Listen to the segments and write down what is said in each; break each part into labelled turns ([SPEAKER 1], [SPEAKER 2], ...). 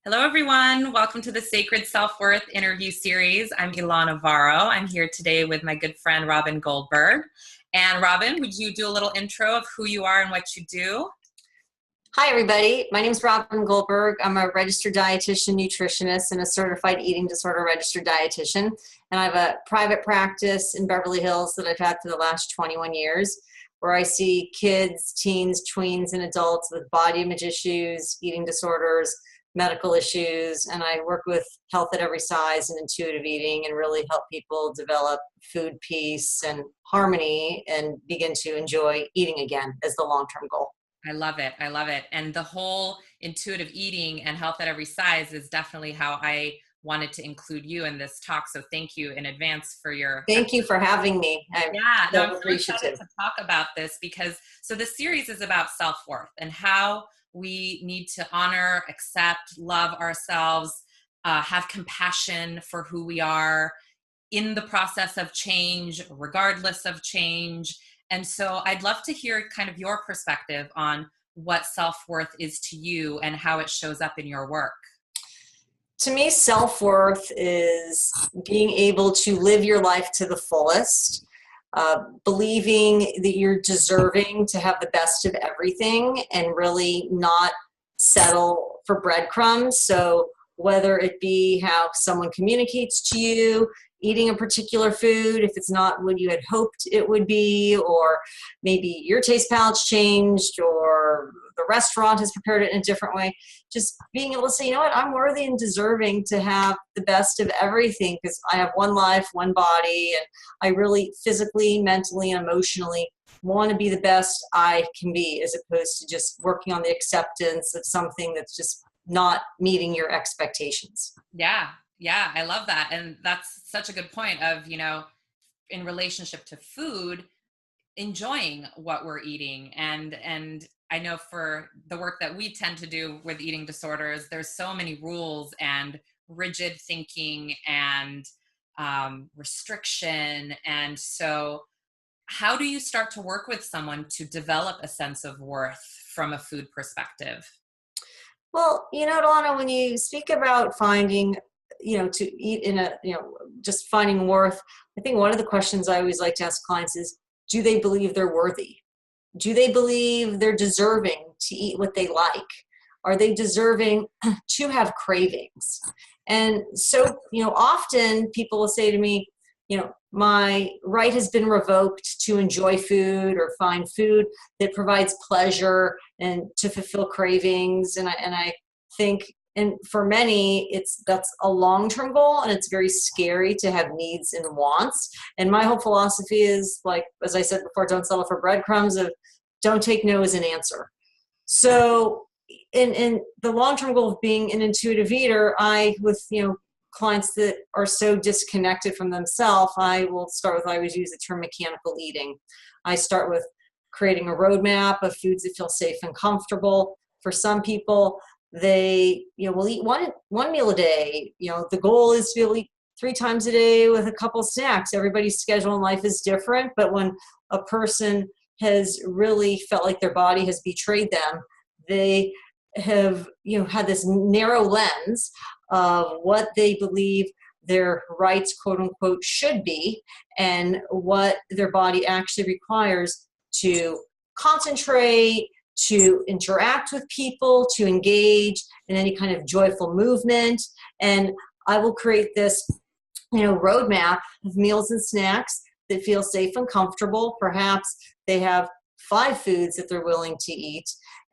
[SPEAKER 1] Hello, everyone. Welcome to the Sacred Self-Worth interview series. I'm Ilana Varro. I'm here today with my good friend, Robyn Goldberg. And Robyn, would you do a little intro of who you are and what you do?
[SPEAKER 2] Hi, everybody. My name is Robyn Goldberg. I'm a registered dietitian, nutritionist, and a certified eating disorder registered dietitian. And I have a private practice in Beverly Hills that I've had for the last 21 years, where I see kids, teens, tweens, and adults with body image issues, eating disorders, medical issues, and I work with health at every size and intuitive eating and really help people develop food peace and harmony and begin to enjoy eating again as the long-term goal.
[SPEAKER 1] I love it. I love it. And the whole intuitive eating and health at every size is definitely how I wanted to include you in this talk. So thank you in advance for your
[SPEAKER 2] Thank you for having me. I'm
[SPEAKER 1] I'm
[SPEAKER 2] so
[SPEAKER 1] so excited
[SPEAKER 2] appreciative.
[SPEAKER 1] to talk about this because the series is about self-worth and how we need to honor, accept, love ourselves, have compassion for who we are in the process of change, regardless of change. And so I'd love to hear kind of your perspective on what self-worth is to you and how it shows up in your work.
[SPEAKER 2] To me, self-worth is being able to live your life to the fullest, believing that you're deserving to have the best of everything and really not settle for breadcrumbs. So whether it be how someone communicates to you, eating a particular food, if it's not what you had hoped it would be, or maybe your taste palate's changed, or the restaurant has prepared it in a different way, just being able to say, you know what, I'm worthy and deserving to have the best of everything because I have one life, one body, and I really physically, mentally, and emotionally want to be the best I can be, as opposed to just working on the acceptance of something that's just not meeting your expectations.
[SPEAKER 1] Yeah, I love that. And that's such a good point of, in relationship to food, enjoying what we're eating. And I know for the work that we tend to do with eating disorders, there's so many rules and rigid thinking and restriction. And so how do you start to work with someone to develop a sense of worth from a food perspective?
[SPEAKER 2] Well, Alana, when you speak about finding, to eat in a, just finding worth, I think one of the questions I always like to ask clients is, do they believe they're worthy? Do they believe they're deserving to eat what they like? Are they deserving to have cravings? And so, often people will say to me, my right has been revoked to enjoy food or find food that provides pleasure and to fulfill cravings. And I think, and for many, that's a long-term goal, and it's very scary to have needs and wants. And my whole philosophy is, like, as I said before, don't settle for breadcrumbs, of don't take no as an answer. So in the long-term goal of being an intuitive eater, clients that are so disconnected from themselves, I always use the term mechanical eating. I start with creating a roadmap of foods that feel safe and comfortable. For some people, they will eat one meal a day. The goal is to be able to eat 3 times a day with a couple snacks. Everybody's schedule in life is different, but when a person has really felt like their body has betrayed them, they have had this narrow lens of what they believe their rights, quote unquote, should be, and what their body actually requires to concentrate, to interact with people, to engage in any kind of joyful movement. And I will create this, roadmap of meals and snacks that feel safe and comfortable. Perhaps they have 5 foods that they're willing to eat.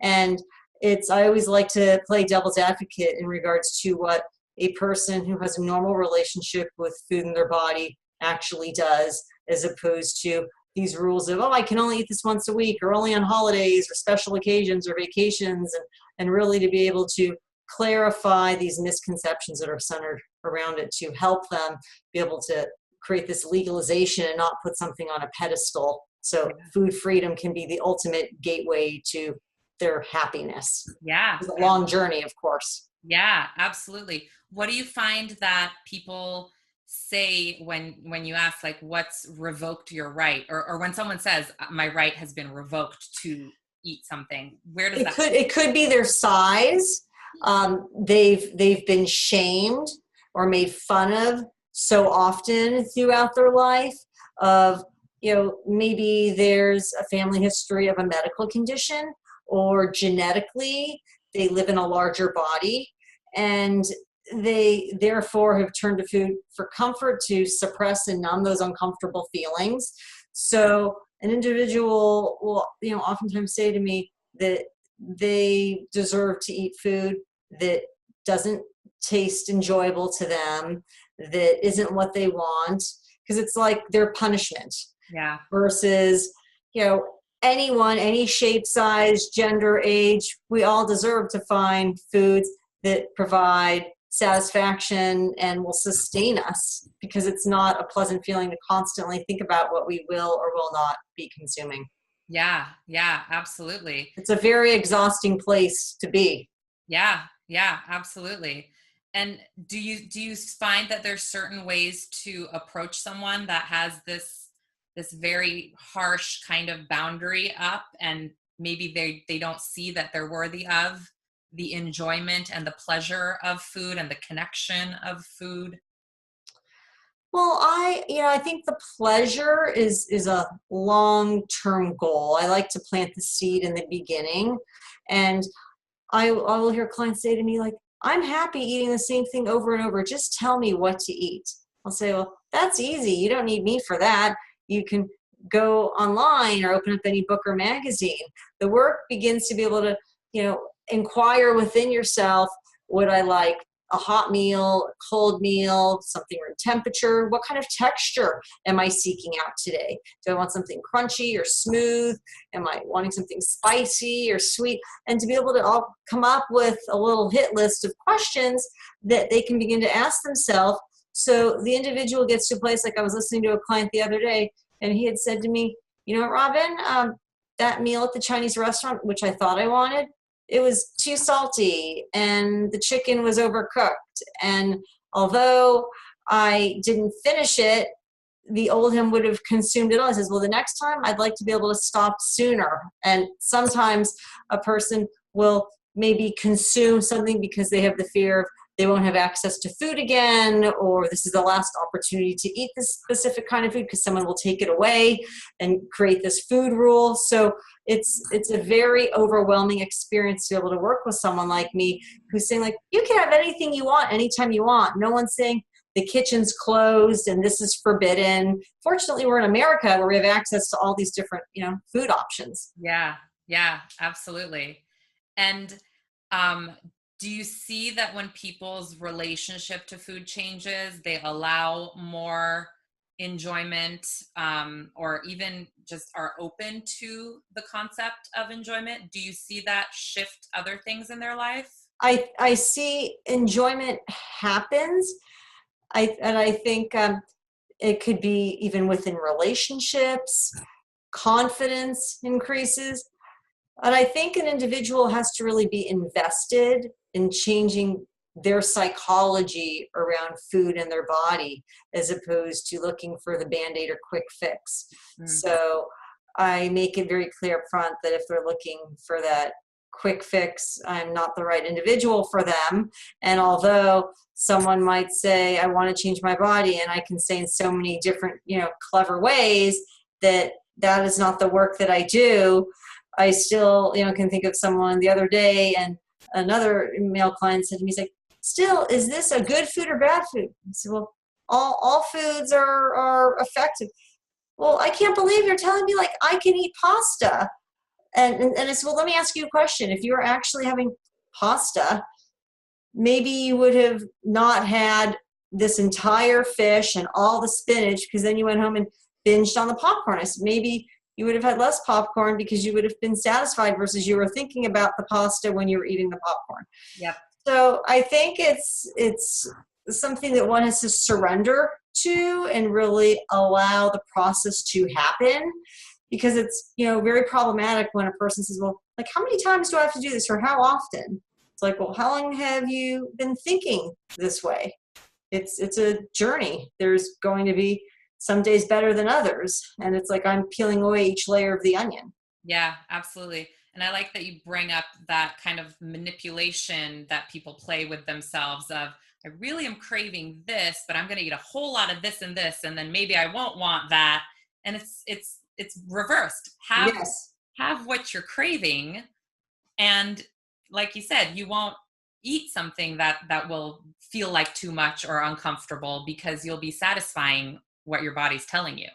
[SPEAKER 2] And I always like to play devil's advocate in regards to what a person who has a normal relationship with food in their body actually does, as opposed to these rules of, I can only eat this once a week, or only on holidays or special occasions or vacations, and really to be able to clarify these misconceptions that are centered around it, to help them be able to create this legalization and not put something on a pedestal. So food freedom can be the ultimate gateway to their happiness.
[SPEAKER 1] Yeah.
[SPEAKER 2] It's a long journey, of course.
[SPEAKER 1] Yeah, absolutely. What do you find that people say when you ask, like, what's revoked your right, or when someone says my right has been revoked to eat something? Where does
[SPEAKER 2] It could be their size. They've been shamed or made fun of so often throughout their life of, maybe there's a family history of a medical condition, or genetically they live in a larger body, and they therefore have turned to food for comfort to suppress and numb those uncomfortable feelings. So an individual will, oftentimes say to me that they deserve to eat food that doesn't taste enjoyable to them, that isn't what they want, because it's like their punishment.
[SPEAKER 1] Yeah.
[SPEAKER 2] Versus, anyone, any shape, size, gender, age, we all deserve to find foods that provide satisfaction and will sustain us, because it's not a pleasant feeling to constantly think about what we will or will not be consuming.
[SPEAKER 1] Yeah. Yeah, absolutely.
[SPEAKER 2] It's a very exhausting place to be.
[SPEAKER 1] Yeah. Yeah, absolutely. And do you find that there's certain ways to approach someone that has this very harsh kind of boundary up, and maybe they don't see that they're worthy of the enjoyment and the pleasure of food and the connection of food?
[SPEAKER 2] Well, I think the pleasure is a long-term goal. I like to plant the seed in the beginning, and I will hear clients say to me, like, I'm happy eating the same thing over and over. Just tell me what to eat. I'll say, well, that's easy. You don't need me for that. You can go online or open up any book or magazine. The work begins to be able to, inquire within yourself, would I like a hot meal, a cold meal, something room temperature? What kind of texture am I seeking out today? Do I want something crunchy or smooth? Am I wanting something spicy or sweet? And to be able to all come up with a little hit list of questions that they can begin to ask themselves. So the individual gets to a place, like I was listening to a client the other day, and he had said to me, Robyn, that meal at the Chinese restaurant, which I thought I wanted, it was too salty and the chicken was overcooked. And although I didn't finish it, the old him would have consumed it all. He says, well, the next time I'd like to be able to stop sooner. And sometimes a person will maybe consume something because they have the fear of they won't have access to food again, or this is the last opportunity to eat this specific kind of food because someone will take it away and create this food rule. So it's a very overwhelming experience to be able to work with someone like me who's saying, like, you can have anything you want anytime you want. No one's saying the kitchen's closed and this is forbidden. Fortunately, we're in America where we have access to all these different, food options.
[SPEAKER 1] Yeah. Yeah, absolutely. And do you see that when people's relationship to food changes, they allow more enjoyment, or even just are open to the concept of enjoyment? Do you see that shift other things in their life?
[SPEAKER 2] I see enjoyment happens. I think it could be even within relationships, confidence increases. And I think an individual has to really be invested in changing their psychology around food and their body, as opposed to looking for the Band-Aid or quick fix.
[SPEAKER 1] Mm.
[SPEAKER 2] So I make it very clear up front that if they're looking for that quick fix, I'm not the right individual for them. And although someone might say, I want to change my body, and I can say in so many different, clever ways that that is not the work that I do, I still, can think of someone the other day, and another male client said to me, he's like, still, is this a good food or bad food? I said, well, all foods are effective. Well, I can't believe you're telling me, like, I can eat pasta. And I said, well, let me ask you a question. If you were actually having pasta, maybe you would have not had this entire fish and all the spinach, because then you went home and binged on the popcorn. I said, maybe you would have had less popcorn because you would have been satisfied versus you were thinking about the pasta when you were eating the popcorn.
[SPEAKER 1] Yep.
[SPEAKER 2] So I think it's something that one has to surrender to and really allow the process to happen, because it's, very problematic when a person says, well, like, how many times do I have to do this, or how often? It's like, well, how long have you been thinking this way? It's a journey. There's going to be some days better than others. And it's like I'm peeling away each layer of the onion.
[SPEAKER 1] Yeah, absolutely. And I like that you bring up that kind of manipulation that people play with themselves of, I really am craving this, but I'm going to eat a whole lot of this, and then maybe I won't want that. And it's reversed.
[SPEAKER 2] Yes.
[SPEAKER 1] Have what you're craving, and like you said, you won't eat something that will feel like too much or uncomfortable, because you'll be satisfying what your body's telling you.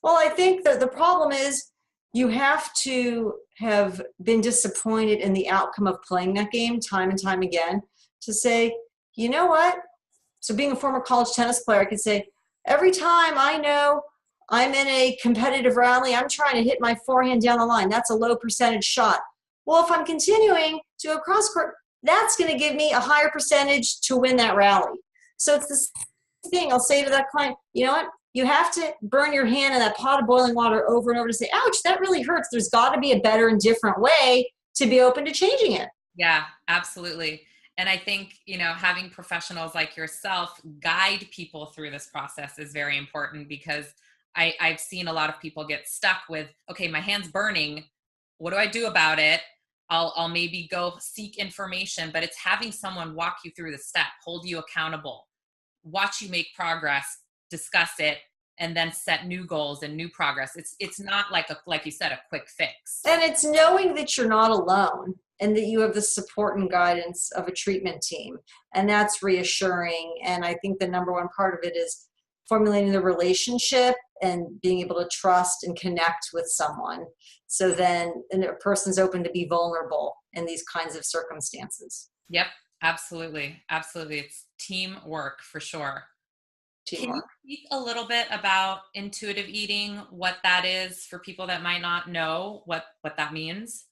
[SPEAKER 2] Well, I think that the problem is you have to have been disappointed in the outcome of playing that game time and time again to say, you know what? So being a former college tennis player, I could say, every time I know I'm in a competitive rally, I'm trying to hit my forehand down the line. That's a low percentage shot. Well, if I'm continuing to go cross court, that's going to give me a higher percentage to win that rally. So it's this thing I'll say to that client, you know what? You have to burn your hand in that pot of boiling water over and over to say, ouch, that really hurts. There's got to be a better and different way to be open to changing it.
[SPEAKER 1] Yeah, absolutely. And I think, having professionals like yourself guide people through this process is very important, because I've seen a lot of people get stuck with, okay, my hand's burning. What do I do about it? I'll maybe go seek information, but it's having someone walk you through the step, hold you accountable, watch you make progress, discuss it, and then set new goals and new progress. It's not like you said, a quick fix.
[SPEAKER 2] And it's knowing that you're not alone and that you have the support and guidance of a treatment team. And that's reassuring. And I think the number one part of it is formulating the relationship and being able to trust and connect with someone. So then a person's open to be vulnerable in these kinds of circumstances.
[SPEAKER 1] Yep, absolutely. Absolutely. It's teamwork for sure.
[SPEAKER 2] Teamwork.
[SPEAKER 1] Can you speak a little bit about intuitive eating, what that is for people that might not know what that means?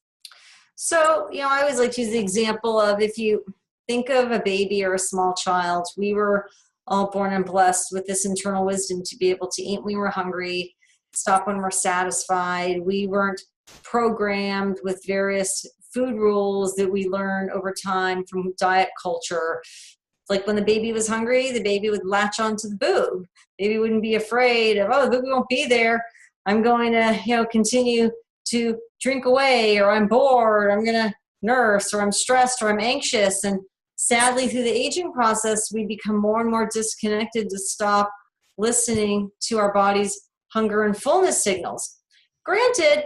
[SPEAKER 2] So, I always like to use the example of, if you think of a baby or a small child, we were all born and blessed with this internal wisdom to be able to eat when we were hungry, stop when we're satisfied. We weren't programmed with various food rules that we learn over time from diet culture. Like when the baby was hungry, the baby would latch onto the boob. Baby wouldn't be afraid of, oh, the boob won't be there. I'm going to, continue to drink away, or I'm bored, I'm going to nurse, or I'm stressed, or I'm anxious. And sadly, through the aging process, we become more and more disconnected to stop listening to our body's hunger and fullness signals. Granted,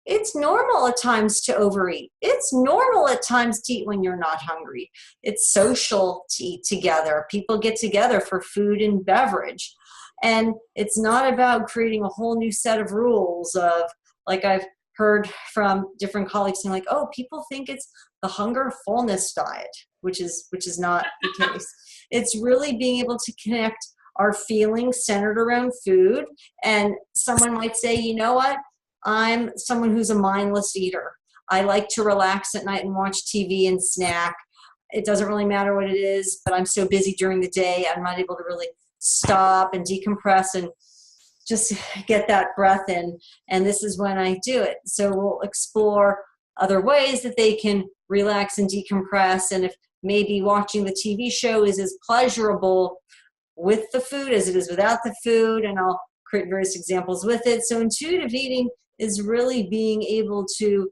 [SPEAKER 2] it's normal at times to overeat. It's normal at times to eat when you're not hungry. It's social to eat together. People get together for food and beverage. And it's not about creating a whole new set of rules of, like I've heard from different colleagues saying, like, oh, people think it's the hunger fullness diet, which is not the case. It's really being able to connect our feelings centered around food. And someone might say, you know what? I'm someone who's a mindless eater. I like to relax at night and watch TV and snack. It doesn't really matter what it is, but I'm so busy during the day, I'm not able to really stop and decompress and just get that breath in. And this is when I do it. So we'll explore other ways that they can relax and decompress. And if maybe watching the TV show is as pleasurable with the food as it is without the food, and I'll create various examples with it. So intuitive eating is really being able to,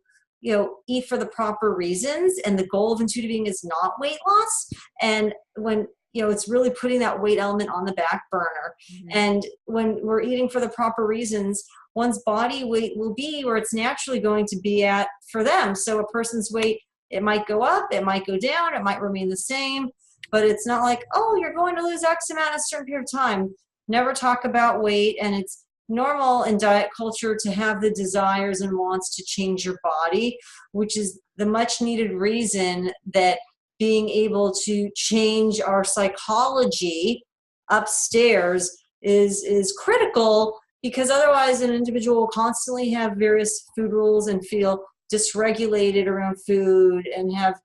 [SPEAKER 2] eat for the proper reasons. And the goal of intuitive eating is not weight loss. And when, it's really putting that weight element on the back burner. Mm-hmm. And when we're eating for the proper reasons, one's body weight will be where it's naturally going to be at for them. So a person's weight, it might go up, it might go down, it might remain the same, but it's not like, oh, you're going to lose X amount in a certain period of time. Never talk about weight. And it's normal in diet culture to have the desires and wants to change your body, which is the much needed reason that being able to change our psychology upstairs is critical, because otherwise an individual will constantly have various food rules and feel dysregulated around food and have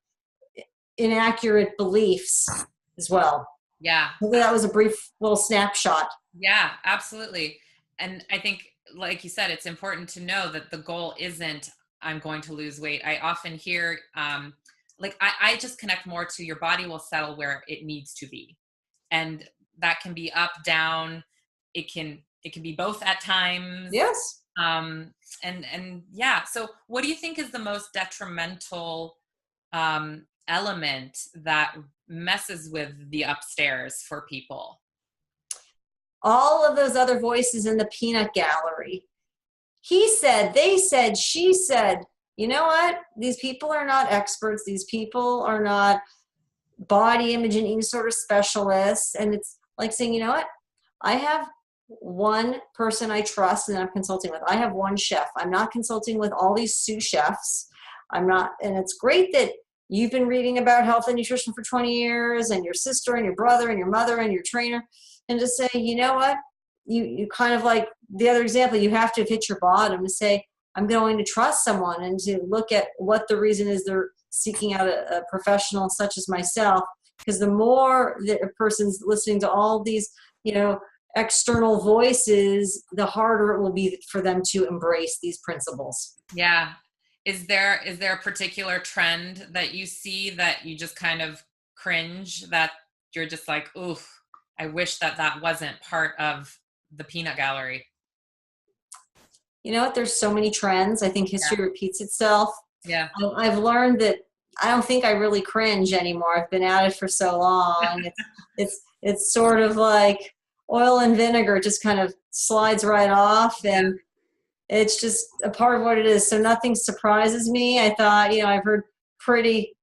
[SPEAKER 2] inaccurate beliefs as well.
[SPEAKER 1] Yeah.
[SPEAKER 2] Hopefully that was a brief little snapshot.
[SPEAKER 1] Yeah, absolutely. And I think, like you said, it's important to know that the goal isn't, I'm going to lose weight. I often hear, I just connect more to your body will settle where it needs to be. And that can be up, down. It can be both at times.
[SPEAKER 2] Yes.
[SPEAKER 1] And yeah, so what do you think is the most detrimental element that messes with the upstairs for people?
[SPEAKER 2] All of those other voices in the peanut gallery. He said, they said, she said. You know what? These people are not experts. These people are not body image and eating disorder specialists. And it's like saying, you know what? I have one person I trust and I'm consulting with. I have one chef. I'm not consulting with all these sous chefs. I'm not, and it's great that you've been reading about health and nutrition for 20 years, and your sister and your brother and your mother and your trainer, and just say, you know what? You kind of like the other example, you have to have hit your bottom to say, I'm going to trust someone and to look at what the reason is they're seeking out a professional such as myself. Because the more that a person's listening to all these, external voices, the harder it will be for them to embrace these principles.
[SPEAKER 1] Yeah. Is there a particular trend that you see that you just kind of cringe, that you're just like, oof, I wish that wasn't part of the peanut gallery?
[SPEAKER 2] You know what? There's so many trends. I think history repeats itself.
[SPEAKER 1] Yeah.
[SPEAKER 2] I've learned that I don't think I really cringe anymore. I've been at it for so long. It's sort of like oil and vinegar, just kind of slides right off, and it's just a part of what it is. So nothing surprises me. I thought, I've heard pretty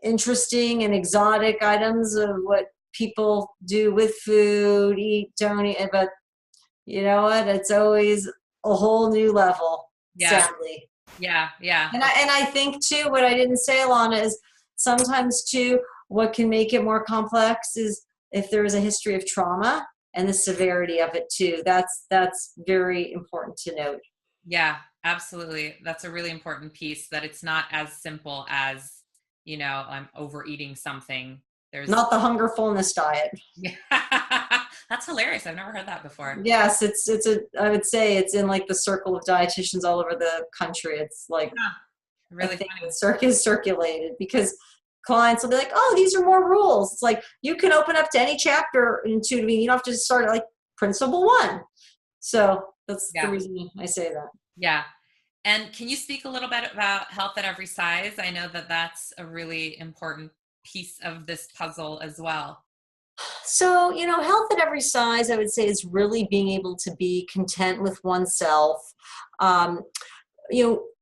[SPEAKER 2] interesting and exotic items of what people do with food, eat, don't eat, but you know what? It's always a whole new level, sadly.
[SPEAKER 1] Yeah.
[SPEAKER 2] And I think too, what I didn't say, Alana, is sometimes too, what can make it more complex is if there is a history of trauma and the severity of it too. That's very important to note.
[SPEAKER 1] Yeah, absolutely. That's a really important piece, that it's not as simple as, I'm overeating something. There's
[SPEAKER 2] not the hunger fullness diet.
[SPEAKER 1] Yeah. That's hilarious. I've never heard that before.
[SPEAKER 2] Yes, I would say it's in like the circle of dietitians all over the country. It's like,
[SPEAKER 1] really
[SPEAKER 2] funny. Is circulated because clients will be like, oh, these are more rules. It's like, you can open up to any chapter into me. You don't have to start at like principle 1. So that's the reason I say that.
[SPEAKER 1] Yeah. And can you speak a little bit about health at every size? I know that that's a really important piece of this puzzle as well.
[SPEAKER 2] So, health at every size, I would say, is really being able to be content with oneself.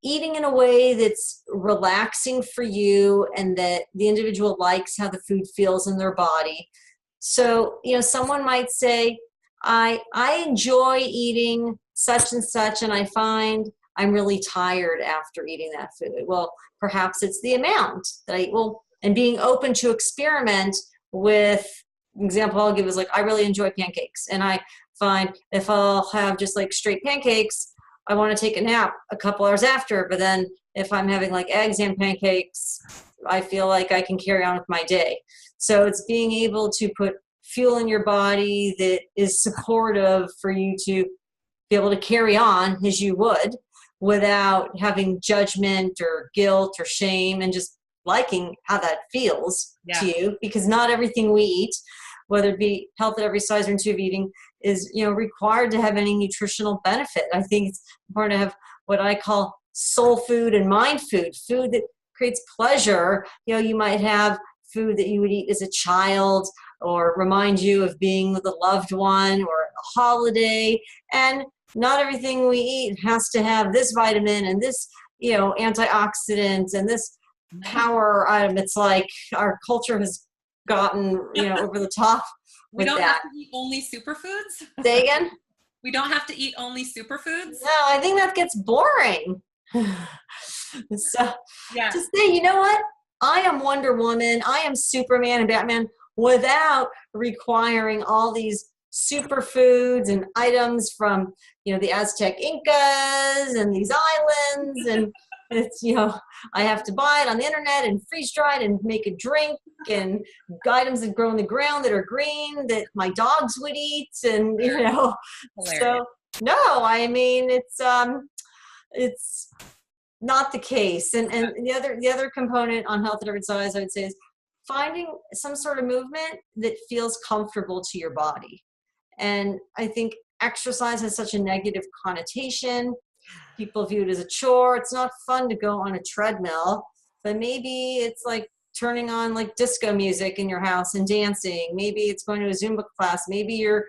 [SPEAKER 2] Eating in a way that's relaxing for you and that the individual likes how the food feels in their body. So, someone might say, I enjoy eating such and such, and I find I'm really tired after eating that food. Well, perhaps it's the amount that I eat. Well, and being open to experiment with, example I'll give is like, I really enjoy pancakes, and I find if I'll have just like straight pancakes, I want to take a nap a couple hours after. But then if I'm having like eggs and pancakes, I feel like I can carry on with my day. So it's being able to put fuel in your body that is supportive for you to be able to carry on as you would, without having judgment or guilt or shame, and just liking how that feels to you. Because not everything we eat, whether it be health at every size or intuitive eating, is required to have any nutritional benefit. I think it's important to have what I call soul food and mind food, food that creates pleasure. You might have food that you would eat as a child, or remind you of being with a loved one, or a holiday. And not everything we eat has to have this vitamin and this antioxidant and this power item. It's like our culture has gotten over the top.
[SPEAKER 1] We don't have to eat only superfoods.
[SPEAKER 2] Say again?
[SPEAKER 1] We don't have to eat only superfoods.
[SPEAKER 2] No, I think that gets boring. So to say, you know what? I am Wonder Woman, I am Superman and Batman, without requiring all these superfoods and items from the Aztec Incas and these islands, and it's I have to buy it on the internet and freeze dry it and make a drink, and items that grow in the ground that are green that my dogs would eat, and
[SPEAKER 1] Hilarious.
[SPEAKER 2] So no, I mean it's not the case. And the other component on health at every size, I would say, is finding some sort of movement that feels comfortable to your body. And I think exercise has such a negative connotation. People view it as a chore. It's not fun to go on a treadmill, but maybe it's like turning on like disco music in your house and dancing. Maybe it's going to a Zumba class. Maybe your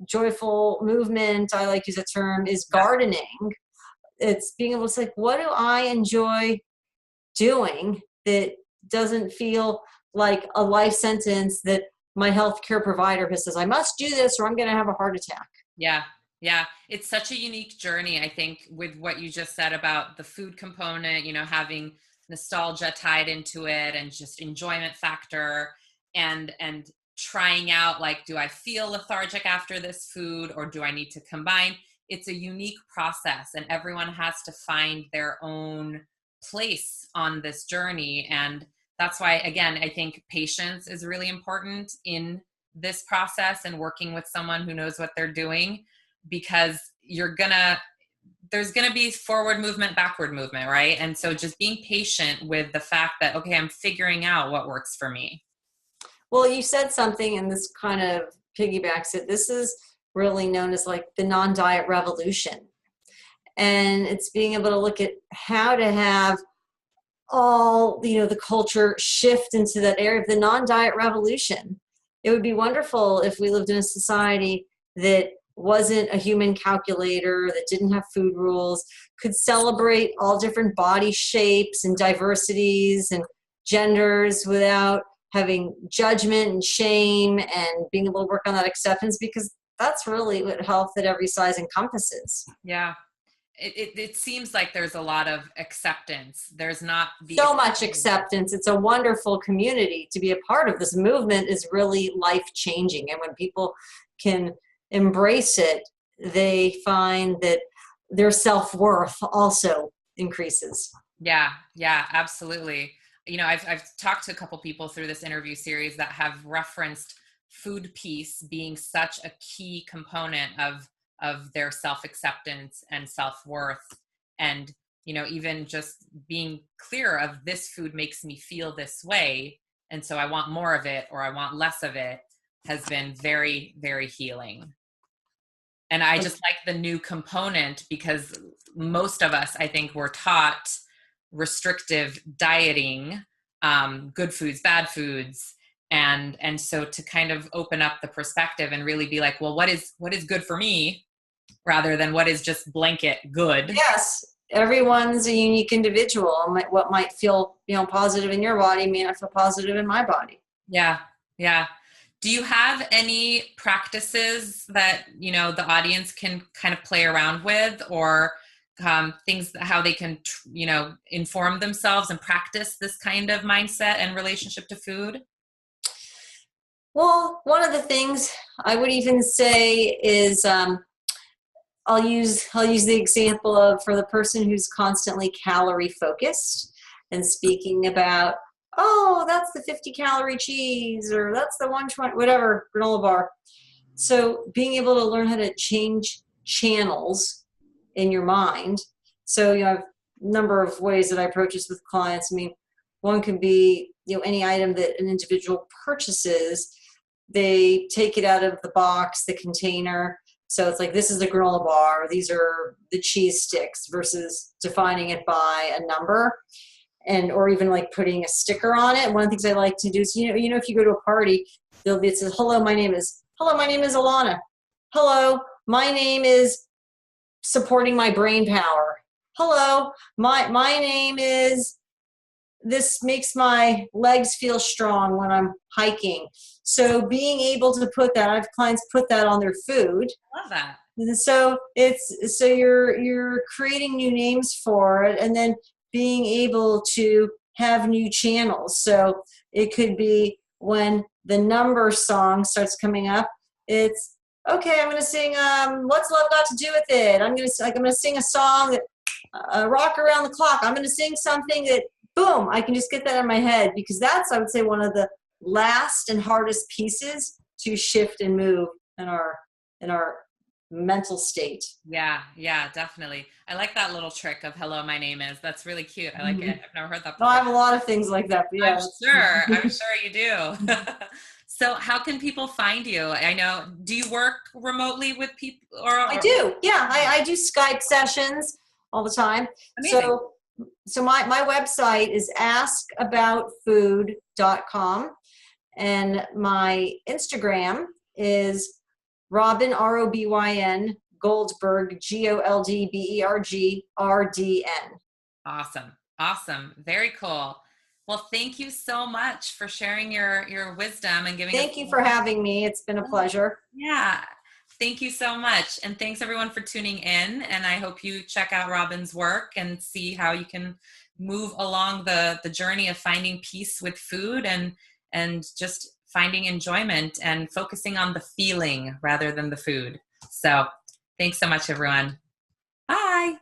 [SPEAKER 2] joyful movement, I like to use a term, is gardening. It's being able to say, what do I enjoy doing that doesn't feel like a life sentence that my healthcare provider has says, I must do this or I'm going to have a heart attack.
[SPEAKER 1] Yeah. Yeah. It's such a unique journey, I think, with what you just said about the food component, having nostalgia tied into it and just enjoyment factor and trying out, like, do I feel lethargic after this food or do I need to combine? It's a unique process and everyone has to find their own place on this journey. And that's why, again, I think patience is really important in this process and working with someone who knows what they're doing, because there's going to be forward movement, backward movement, right? And so just being patient with the fact that, okay, I'm figuring out what works for me.
[SPEAKER 2] Well, you said something, and this kind of piggybacks it. This is really known as like the non-diet revolution. And it's being able to look at how to have all, the culture shift into that area of the non-diet revolution. It would be wonderful if we lived in a society that wasn't a human calculator, that didn't have food rules, could celebrate all different body shapes and diversities and genders without having judgment and shame, and being able to work on that acceptance, because that's really what health at every size encompasses.
[SPEAKER 1] Yeah. It seems like there's a lot of acceptance. There's not
[SPEAKER 2] so much acceptance. It's a wonderful community to be a part of. This movement is really life-changing. And when people can embrace it, they find that their self-worth also increases.
[SPEAKER 1] Yeah, absolutely. I've talked to a couple people through this interview series that have referenced food peace being such a key component of their self-acceptance and self-worth. And, even just being clear of, this food makes me feel this way, and so I want more of it or I want less of it, has been very, very healing. And I just like the new component, because most of us, I think, were taught restrictive dieting, good foods, bad foods. And so to kind of open up the perspective and really be like, well, what is good for me, rather than what is just blanket good.
[SPEAKER 2] Yes. Everyone's a unique individual. What might feel, positive in your body may not feel positive in my body.
[SPEAKER 1] Yeah. Yeah. Do you have any practices that, the audience can kind of play around with, or things how they can, inform themselves and practice this kind of mindset and relationship to food?
[SPEAKER 2] Well, one of the things I would even say is, I'll use the example of, for the person who's constantly calorie focused and speaking about, oh, that's the 50 calorie cheese, or that's the 120, whatever, granola bar. So being able to learn how to change channels in your mind. So, I have a number of ways that I approach this with clients. I mean, one could be, any item that an individual purchases, they take it out of the box, the container. So it's like, this is the granola bar, these are the cheese sticks, versus defining it by a number, and or even like putting a sticker on it. One of the things I like to do is, if you go to a party, it says, hello, my name is Alana. Hello, my name is supporting my brain power. Hello, my name is, this makes my legs feel strong when I'm hiking. So being able to put that, I have clients put that on their food.
[SPEAKER 1] I love that.
[SPEAKER 2] So you're creating new names for it, and then being able to have new channels. So it could be when the number song starts coming up, it's okay, I'm going to sing What's Love Got to Do with It? I'm going to sing a song that rock around the clock. I'm going to sing something that, boom, I can just get that in my head, because that's, I would say, one of the last and hardest pieces to shift and move in our mental state.
[SPEAKER 1] Yeah, definitely. I like that little trick of hello, my name is. That's really cute. I like it. I've never heard that before.
[SPEAKER 2] No, I have a lot of things like that. But yeah,
[SPEAKER 1] I'm sure you do. So how can people find you? I know, do you work remotely with people
[SPEAKER 2] I
[SPEAKER 1] or
[SPEAKER 2] do. Yeah, I do Skype sessions all the time.
[SPEAKER 1] amazing.
[SPEAKER 2] So my website is askaboutfood.com, and my Instagram is Robyn, Robyn Goldberg, GoldbergRDN.
[SPEAKER 1] Awesome. Awesome. Very cool. Well, thank you so much for sharing your wisdom and giving us.
[SPEAKER 2] Thank you for having me. It's been a pleasure.
[SPEAKER 1] Yeah. Thank you so much. And thanks everyone for tuning in. And I hope you check out Robyn's work and see how you can move along the journey of finding peace with food and just finding enjoyment and focusing on the feeling rather than the food. So thanks so much, everyone. Bye.